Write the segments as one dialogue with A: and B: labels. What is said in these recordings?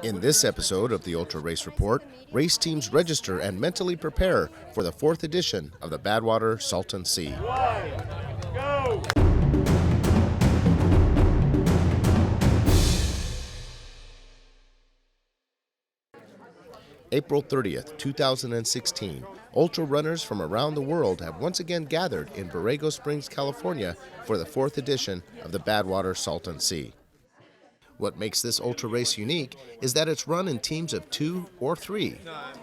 A: In this episode of the Ultra Race Report, race teams register and mentally prepare for the 4th edition of the Badwater Salton Sea. Go! April 30th, 2016, ultra runners from around the world have once again gathered in Borrego Springs, California for the 4th edition of the Badwater Salton Sea. What makes this ultra race unique is that it's run in teams of 2 or 3.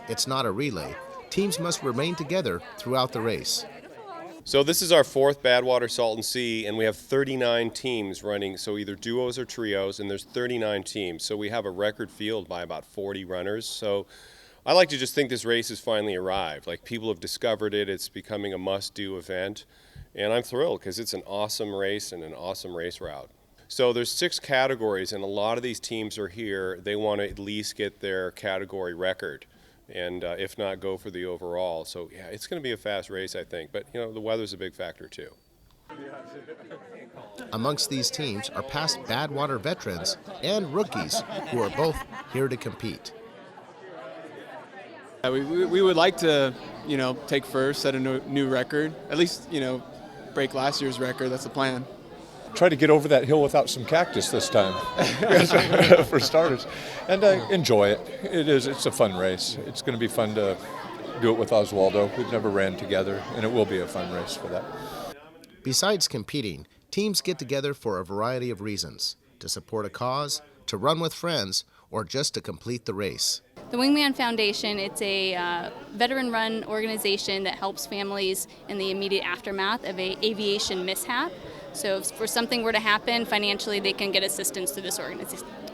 A: It's not a relay. Teams must remain together throughout the race.
B: So this is our 4th Badwater Salton Sea, and we have 39 teams running, so either duos or trios, and there's 39 teams. So we have a record field by about 40 runners. So I like to just think this race has finally arrived. Like, people have discovered it, it's becoming a must-do event, and I'm thrilled because it's an awesome race and an awesome race route. So there's 6 categories, and a lot of these teams are here. They want to at least get their category record, and if not, go for the overall. So yeah, it's going to be a fast race, I think, but you know, the weather's a big factor too.
A: Amongst these teams are past Badwater veterans and rookies who are both here to compete.
C: We would like to, take first, set a new record, at least, break last year's record. That's the plan.
D: Try to get over that hill without some cactus this time, for starters, and enjoy it. It's a fun race. It's going to be fun to do it with Oswaldo. We've never ran together, and it will be a fun race for that.
A: Besides competing, teams get together for a variety of reasons: to support a cause, to run with friends, or just to complete the race.
E: The Wingman Foundation, it's a veteran-run organization that helps families in the immediate aftermath of an aviation mishap. So if for something were to happen, financially they can get assistance through this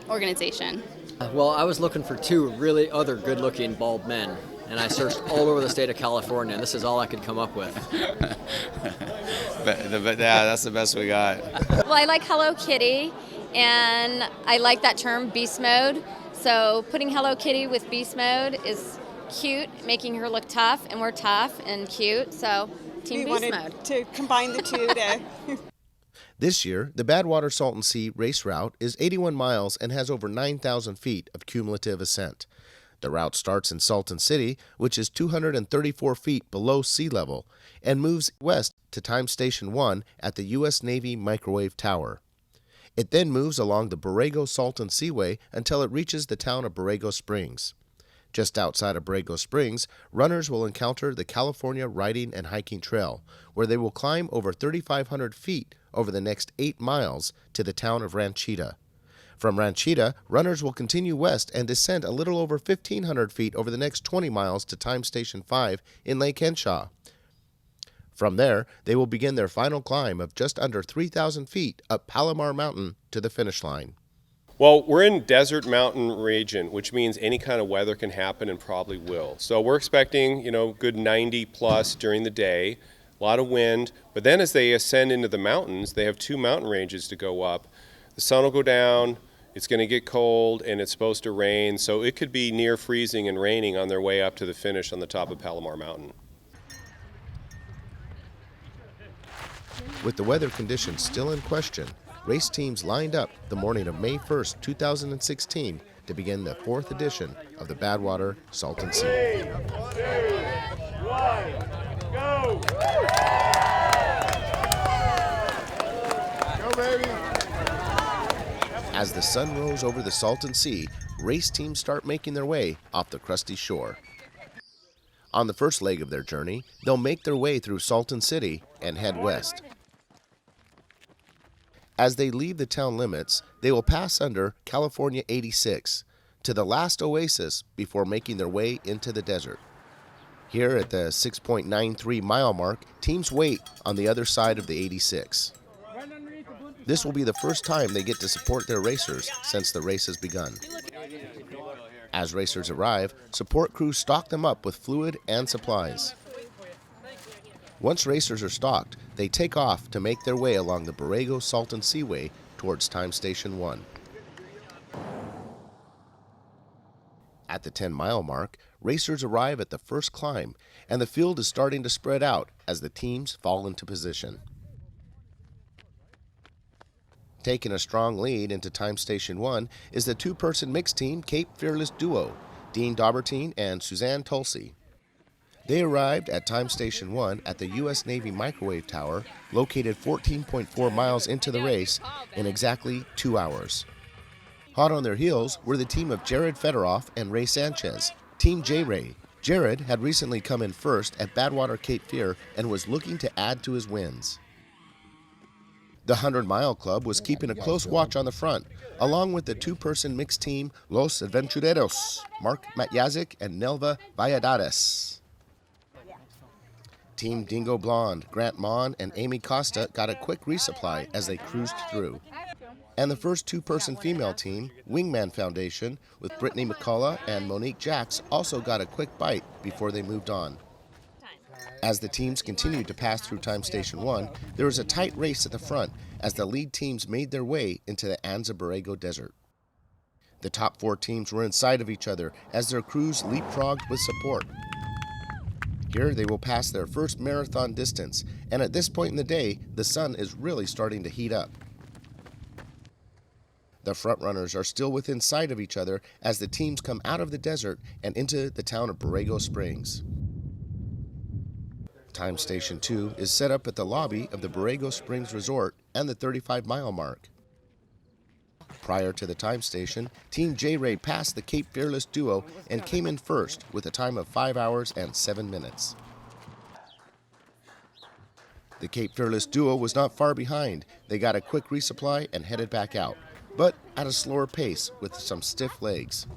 E: organization.
F: Well, I was looking for 2 really other good-looking bald men, and I searched all over the state of California, and this is all I could come up with.
G: Yeah, that's the best we got.
H: Well, I like Hello Kitty, and I like that term, beast mode. So putting Hello Kitty with beast mode is cute, making her look tough, and we're tough and cute, so team beast mode.
I: To combine the two to...
A: This year, the Badwater Salton Sea race route is 81 miles and has over 9,000 feet of cumulative ascent. The route starts in Salton City, which is 234 feet below sea level, and moves west to Time Station 1 at the U.S. Navy Microwave Tower. It then moves along the Borrego Salton Seaway until it reaches the town of Borrego Springs. Just outside of Borrego Springs, runners will encounter the California Riding and Hiking Trail, where they will climb over 3,500 feet over the next 8 miles to the town of Cheetah. From Cheetah, runners will continue west and descend a little over 1,500 feet over the next 20 miles to Time Station 5 in Lake Henshaw. From there, they will begin their final climb of just under 3,000 feet up Palomar Mountain to the finish line.
B: Well, we're in desert mountain region, which means any kind of weather can happen and probably will. So we're expecting, good 90 plus during the day, a lot of wind. But then as they ascend into the mountains, they have 2 mountain ranges to go up. The sun will go down, it's going to get cold, and it's supposed to rain. So it could be near freezing and raining on their way up to the finish on the top of Palomar Mountain.
A: With the weather conditions still in question, race teams lined up the morning of May 1st, 2016 to begin the 4th edition of the Badwater Salton Sea. 3, 2, 1, go! Go, baby! As the sun rose over the Salton Sea, race teams start making their way off the crusty shore. On the first leg of their journey, they'll make their way through Salton City and head west. As they leave the town limits, they will pass under California 86 to the last oasis before making their way into the desert. Here at the 6.93 mile mark, teams wait on the other side of the 86. This will be the first time they get to support their racers since the race has begun. As racers arrive, support crews stock them up with fluid and supplies. Once racers are stocked, they take off to make their way along the Borrego Salton Seaway towards Time Station 1. At the 10-mile mark, racers arrive at the first climb, and the field is starting to spread out as the teams fall into position. Taking a strong lead into Time Station 1 is the two-person mixed team Cape Fearless Duo, Dean Daubertine and Suzanne Tulsey. They arrived at Time Station 1 at the U.S. Navy Microwave Tower, located 14.4 miles into the race, in exactly 2 hours. Hot on their heels were the team of Jared Fedoroff and Ray Sanchez, Team J-Ray. Jared had recently come in first at Badwater Cape Fear and was looking to add to his wins. The 100-mile club was keeping a close watch on the front, along with the two-person mixed team Los Aventureros, Mark Matyazik and Nelva Valladares. Team Dingo Blonde, Grant Mon, and Amy Costa got a quick resupply as they cruised through. And the first two-person female team, Wingman Foundation, with Brittany McCullough and Monique Jacks, also got a quick bite before they moved on. As the teams continued to pass through Time Station 1, there was a tight race at the front as the lead teams made their way into the Anza Borrego Desert. The top 4 teams were inside of each other as their crews leapfrogged with support. Here they will pass their first marathon distance, and at this point in the day, the sun is really starting to heat up. The frontrunners are still within sight of each other as the teams come out of the desert and into the town of Borrego Springs. Time Station 2 is set up at the lobby of the Borrego Springs Resort and the 35-mile mark. Prior to the time station, Team J-Ray passed the Cape Fearless Duo and came in first with a time of 5 hours and 7 minutes. The Cape Fearless Duo was not far behind. They got a quick resupply and headed back out, but at a slower pace with some stiff legs.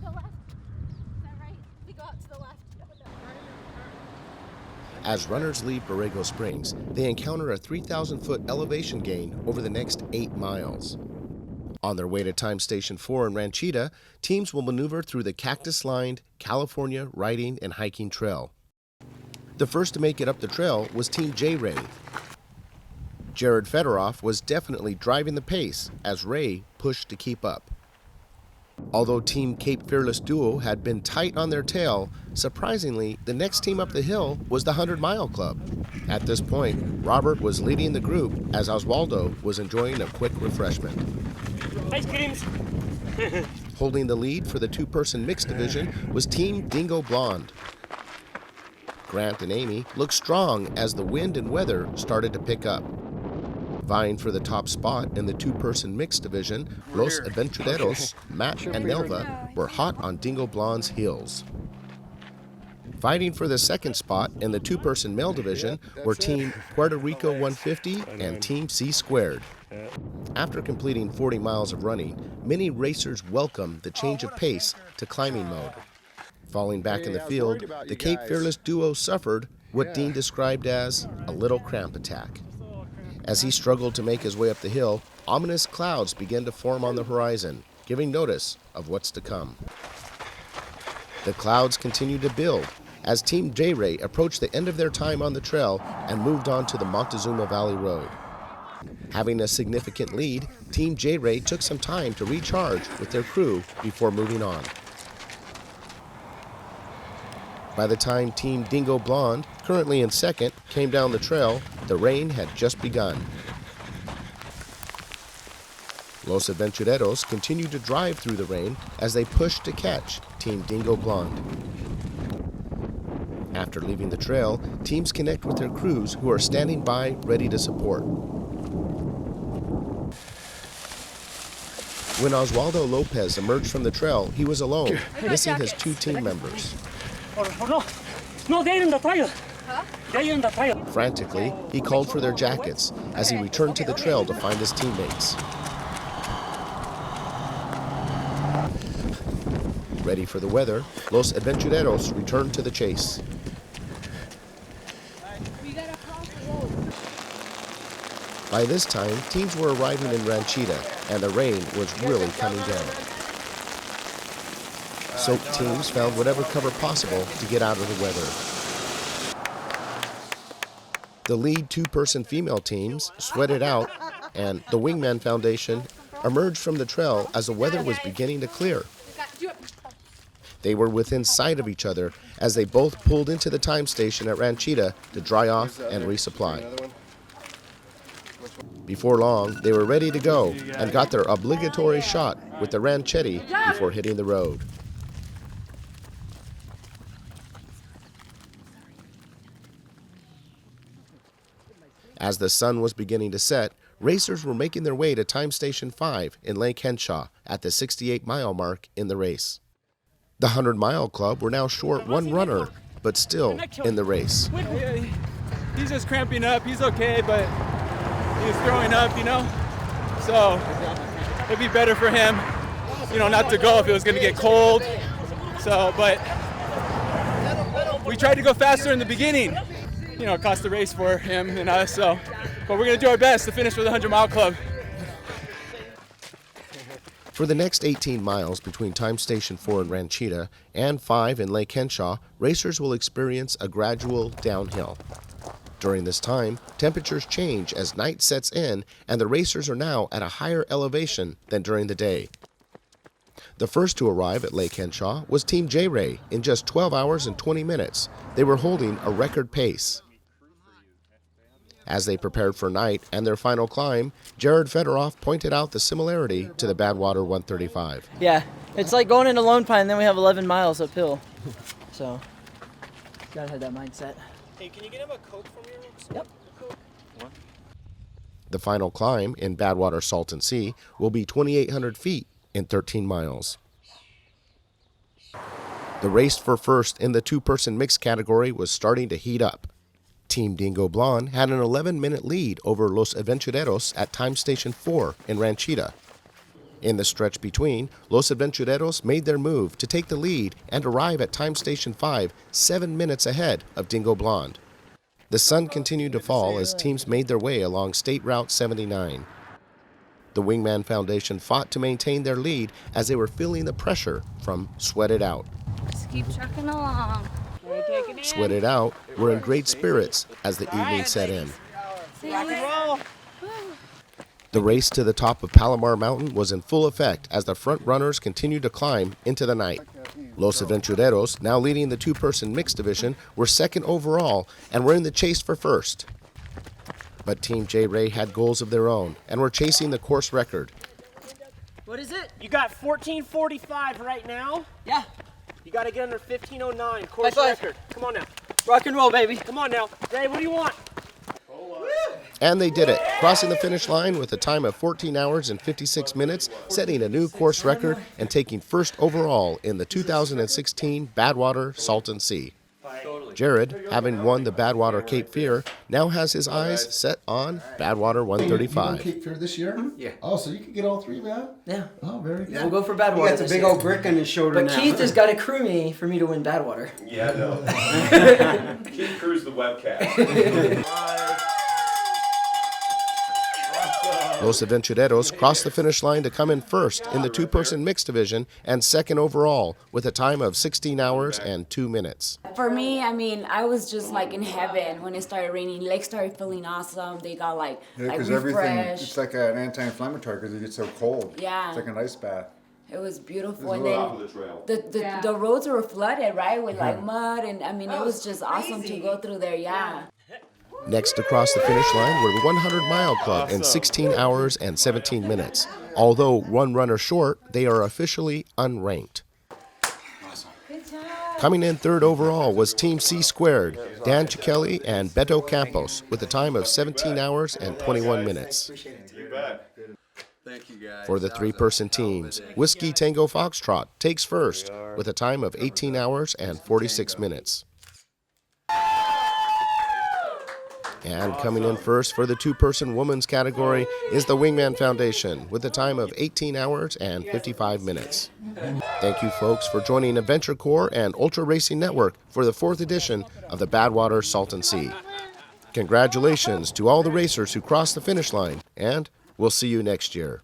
A: As runners leave Borrego Springs, they encounter a 3,000-foot elevation gain over the next 8 miles. On their way to Time Station 4 in Ranchita, teams will maneuver through the cactus-lined California Riding and Hiking Trail. The first to make it up the trail was Team J-Ray. Jared Fedoroff was definitely driving the pace as Ray pushed to keep up. Although Team Cape Fearless Duo had been tight on their tail, surprisingly, the next team up the hill was the 100-mile club. At this point, Robert was leading the group as Oswaldo was enjoying a quick refreshment.
J: Ice creams!
A: Holding the lead for the two-person mixed division was Team Dingo Blonde. Grant and Amy looked strong as the wind and weather started to pick up. Vying for the top spot in the two-person mixed division, Los Aventureros, Matt and Nelva, were hot on Dingo Blonde's heels. Fighting for the second spot in the two-person male division were Team Puerto Rico 150 and Team C Squared. After completing 40 miles of running, many racers welcomed the change of pace to climbing mode. Falling back in the field, the Cape Fearless Duo suffered what Dean described as a little cramp attack. As he struggled to make his way up the hill, ominous clouds began to form on the horizon, giving notice of what's to come. The clouds continued to build as Team J-Ray approached the end of their time on the trail and moved on to the Montezuma Valley Road. Having a significant lead, Team J-Ray took some time to recharge with their crew before moving on. By the time Team Dingo Blonde, currently in second, came down the trail, the rain had just begun. Los Aventureros continued to drive through the rain as they pushed to catch Team Dingo Blonde. After leaving the trail, teams connect with their crews who are standing by ready to support. When Oswaldo Lopez emerged from the trail, he was alone, missing his 2 team members.
J: No, they're in the trail. They're in the trail.
A: Frantically, he called for their jackets as he returned to the trail to find his teammates. Ready for the weather, Los Aventureros returned to the chase. By this time, teams were arriving in Ranchita, and the rain was really coming down. Soaked teams found whatever cover possible to get out of the weather. The lead two-person female teams sweated out, and the Wingman Foundation emerged from the trail as the weather was beginning to clear. They were within sight of each other as they both pulled into the time station at Ranchita to dry off and resupply. Before long, they were ready to go and got their obligatory shot with the ranchetti before hitting the road. As the sun was beginning to set, racers were making their way to Time Station 5 in Lake Henshaw at the 68-mile mark in the race. The 100-mile club were now short one runner, but still in the race.
C: He's just cramping up. He's okay, but he was throwing up, So it'd be better for him, not to go if it was going to get cold. So, but we tried to go faster in the beginning. It cost the race for him and us. So, but we're going to do our best to finish for the 100-mile club.
A: For the next 18 miles between Time Station 4 in Ranchita and 5 in Lake Henshaw, racers will experience a gradual downhill. During this time, temperatures change as night sets in, and the racers are now at a higher elevation than during the day. The first to arrive at Lake Henshaw was Team J-Ray in just 12 hours and 20 minutes. They were holding a record pace. As they prepared for night and their final climb, Jared Federoff pointed out the similarity to the Badwater 135.
K: Yeah, it's like going into Lone Pine, then we have 11 miles uphill. So, gotta have that mindset.
J: Hey, can you get him a Coke from your room?
K: Yep.
A: The final climb in Badwater Salton Sea will be 2,800 feet in 13 miles. The race for first in the two-person mixed category was starting to heat up. Team Dingo Blonde had an 11-minute lead over Los Aventureros at Time Station 4 in Ranchita. In the stretch between, Los Aventureros made their move to take the lead and arrive at Time Station 5 7 minutes ahead of Dingo Blonde. The sun continued to fall as teams made their way along State Route 79. The Wingman Foundation fought to maintain their lead as they were feeling the pressure from Sweat It Out.
E: Just keep trucking along.
A: Sweat It Out were in great spirits as the evening set in. The race to the top of Palomar Mountain was in full effect as the front runners continued to climb into the night. Los Aventureros, now leading the two-person mixed division, were second overall and were in the chase for first. But Team J-Ray had goals of their own and were chasing the course record.
K: What is it?
J: You got 14:45 right now.
K: Yeah.
J: You got to get under 15:09 course record. Come on now.
K: Rock and roll, baby.
J: Come on now. Jay, what do you want?
A: And they did it, crossing the finish line with a time of 14 hours and 56 minutes, setting a new course record and taking first overall in the 2016 Badwater Salton Sea. Jared, having won the Badwater Cape Fear, now has his eyes set on Badwater 135.
L: You won Cape Fear this year?
K: Yeah.
L: Oh, so you can get all three, man?
K: Yeah.
L: Oh, very good.
K: We'll go for Badwater.
M: He got the big old brick on his shoulder
K: But
M: now.
K: Keith has got to crew me for me to win Badwater.
B: Yeah, no. Keith crews the webcast.
A: Los Aventureros crossed the finish line to come in first in the two-person mixed division and second overall with a time of 16 hours and 2 minutes.
N: For me, I was just like in heaven when it started raining. Legs started feeling awesome. They got like
O: because
N: refreshed.
O: everything, it's like an anti-inflammatory because it gets so cold.
N: Yeah.
O: It's like an ice bath.
N: It was beautiful.
O: It was
N: And then the roads were flooded, right, with like mud, and it was just awesome to go through there. Yeah.
A: Next to cross the finish line were the 100-mile club in 16 hours and 17 minutes. Although one runner short, they are officially unranked. Coming in third overall was Team C Squared, Dan Cichelli and Beto Campos, with a time of 17 hours and 21 minutes. For the three-person teams, Whiskey Tango Foxtrot takes first with a time of 18 hours and 46 minutes. And coming in first for the two-person women's category is the Wingman Foundation with a time of 18 hours and 55 minutes. Thank you, folks, for joining Adventure Corps and Ultra Racing Network for the 4th edition of the Badwater Salton Sea. Congratulations to all the racers who crossed the finish line, and we'll see you next year.